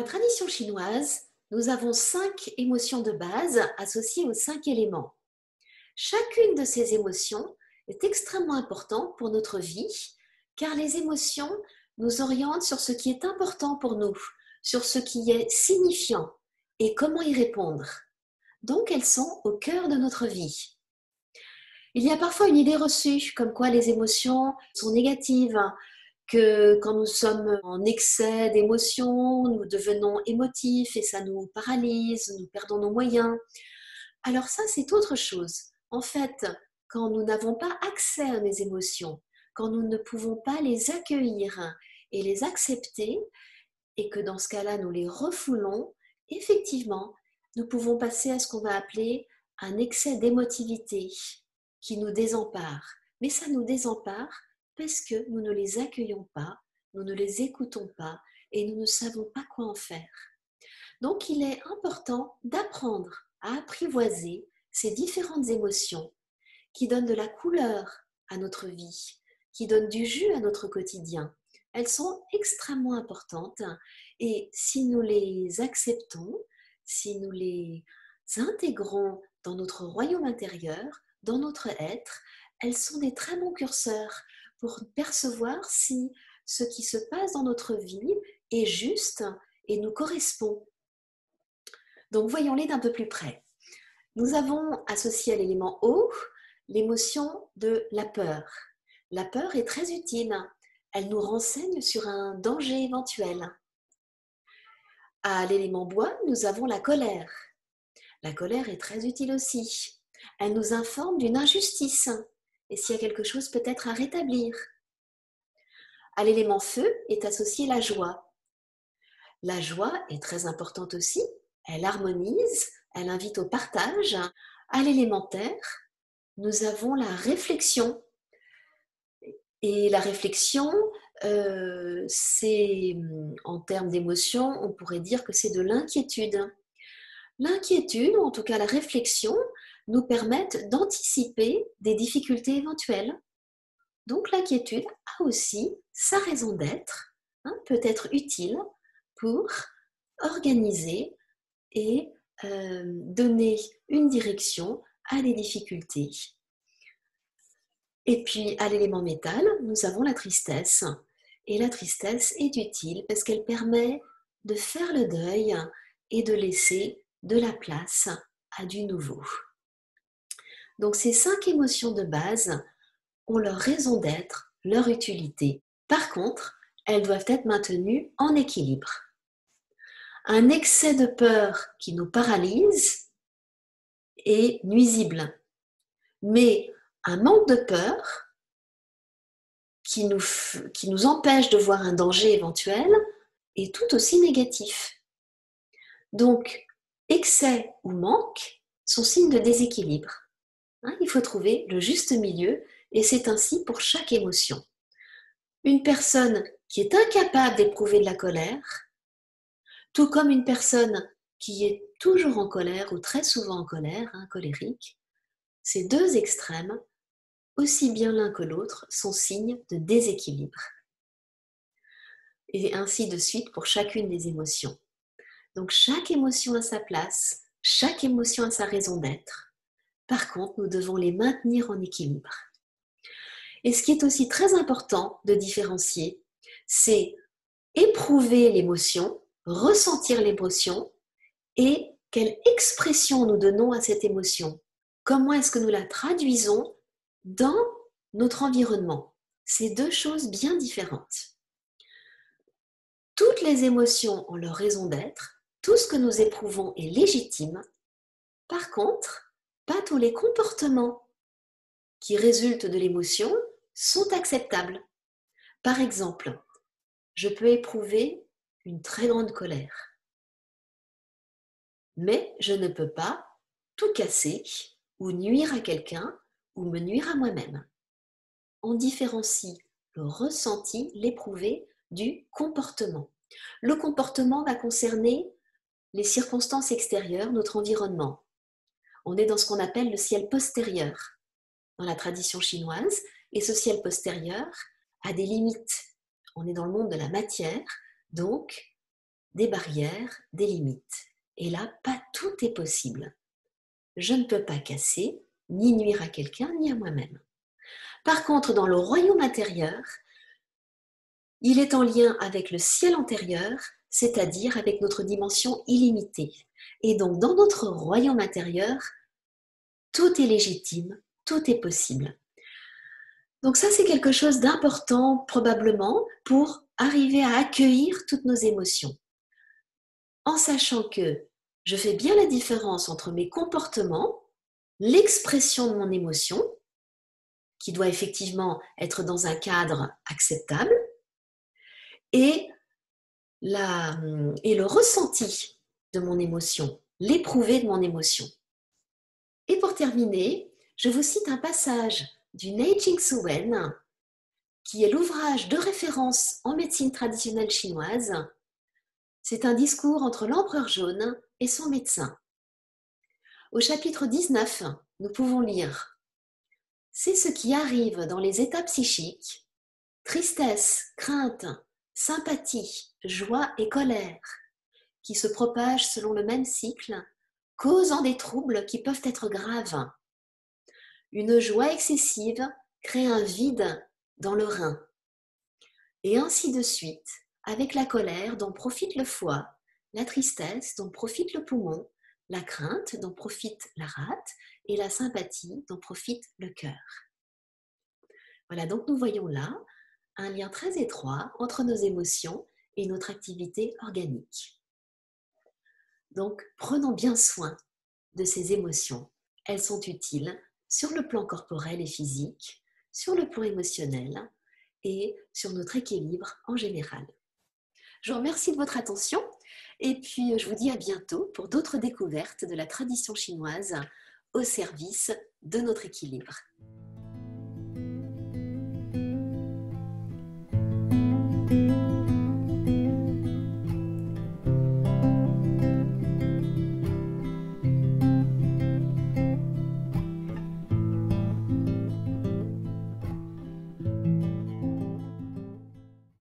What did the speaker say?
tradition chinoise, nous avons 5 émotions de base associées aux 5 éléments. Chacune de ces émotions est extrêmement importante pour notre vie, car les émotions nous orientent sur ce qui est important pour nous, sur ce qui est signifiant et comment y répondre. Donc elles sont au cœur de notre vie. Il y a parfois une idée reçue comme quoi les émotions sont négatives, que quand nous sommes en excès d'émotions, nous devenons émotifs et ça nous paralyse, nous perdons nos moyens. Alors ça, c'est autre chose. En fait, quand nous n'avons pas accès à nos émotions, quand nous ne pouvons pas les accueillir et les accepter, et que dans ce cas-là, nous les refoulons, effectivement, nous pouvons passer à ce qu'on va appeler un excès d'émotivité qui nous désempare. Mais ça nous désempare parce que nous ne les accueillons pas, nous ne les écoutons pas et nous ne savons pas quoi en faire. Donc, il est important d'apprendre à apprivoiser ces différentes émotions qui donnent de la couleur à notre vie, qui donnent du jus à notre quotidien. Elles sont extrêmement importantes et si nous les acceptons, si nous les intégrons dans notre royaume intérieur, dans notre être, elles sont des très bons curseurs pour percevoir si ce qui se passe dans notre vie est juste et nous correspond. Donc voyons-les d'un peu plus près. Nous avons associé à l'élément eau l'émotion de la peur. La peur est très utile. Elle nous renseigne sur un danger éventuel. À l'élément bois, nous avons la colère. La colère est très utile aussi. Elle nous informe d'une injustice et s'il y a quelque chose peut-être à rétablir. À l'élément feu est associée la joie. La joie est très importante aussi. Elle harmonise, elle invite au partage. À l'élément terre, nous avons la réflexion. Et la réflexion, c'est, en termes d'émotion, on pourrait dire que c'est de l'inquiétude. L'inquiétude, ou en tout cas la réflexion, nous permettent d'anticiper des difficultés éventuelles. Donc l'inquiétude a aussi sa raison d'être, peut être utile pour organiser et donner une direction à des difficultés. Et puis, à l'élément métal, nous avons la tristesse. Et la tristesse est utile parce qu'elle permet de faire le deuil et de laisser de la place à du nouveau. Donc, ces 5 émotions de base ont leur raison d'être, leur utilité. Par contre, elles doivent être maintenues en équilibre. Un excès de peur qui nous paralyse est nuisible. Mais un manque de peur qui nous empêche de voir un danger éventuel est tout aussi négatif. Donc, excès ou manque sont signes de déséquilibre. Il faut trouver le juste milieu et c'est ainsi pour chaque émotion. Une personne qui est incapable d'éprouver de la colère, tout comme une personne qui est toujours en colère ou très souvent en colère, colérique, ces deux extrêmes, aussi bien l'un que l'autre, sont signes de déséquilibre. Et ainsi de suite pour chacune des émotions. Donc chaque émotion a sa place, chaque émotion a sa raison d'être. Par contre, nous devons les maintenir en équilibre. Et ce qui est aussi très important de différencier, c'est éprouver l'émotion, ressentir l'émotion et quelle expression nous donnons à cette émotion. Comment est-ce que nous la traduisons dans notre environnement? C'est deux choses bien différentes. Toutes les émotions ont leur raison d'être, tout ce que nous éprouvons est légitime. Par contre, pas tous les comportements qui résultent de l'émotion sont acceptables. Par exemple, je peux éprouver une très grande colère, mais je ne peux pas tout casser ou nuire à quelqu'un ou me nuire à moi-même. On différencie le ressenti, l'éprouvé, du comportement. Le comportement va concerner les circonstances extérieures, notre environnement. On est dans ce qu'on appelle le ciel postérieur dans la tradition chinoise, et ce ciel postérieur a des limites. On est dans le monde de la matière, donc des barrières, des limites. Et là, pas tout est possible. Je ne peux pas casser, ni nuire à quelqu'un, ni à moi-même. Par contre, dans le royaume intérieur, il est en lien avec le ciel antérieur, c'est-à-dire avec notre dimension illimitée. Et donc, dans notre royaume intérieur, tout est légitime, tout est possible. Donc ça, c'est quelque chose d'important probablement pour arriver à accueillir toutes nos émotions. En sachant que je fais bien la différence entre mes comportements, l'expression de mon émotion, qui doit effectivement être dans un cadre acceptable, et le ressenti de mon émotion, l'éprouvé de mon émotion. Et pour terminer, je vous cite un passage du Nei Ching Tzu Wen, qui est l'ouvrage de référence en médecine traditionnelle chinoise. C'est un discours entre l'empereur jaune et son médecin. Au chapitre 19, nous pouvons lire « C'est ce qui arrive dans les états psychiques, tristesse, crainte, sympathie, joie et colère, qui se propagent selon le même cycle, causant des troubles qui peuvent être graves. Une joie excessive crée un vide dans le rein. Et ainsi de suite, avec la colère dont profite le foie, la tristesse dont profite le poumon, la crainte dont profite la rate et la sympathie dont profite le cœur. » Voilà, donc nous voyons là un lien très étroit entre nos émotions et notre activité organique. Donc, prenons bien soin de ces émotions. Elles sont utiles sur le plan corporel et physique, sur le plan émotionnel et sur notre équilibre en général. Je vous remercie de votre attention et puis je vous dis à bientôt pour d'autres découvertes de la tradition chinoise au service de notre équilibre.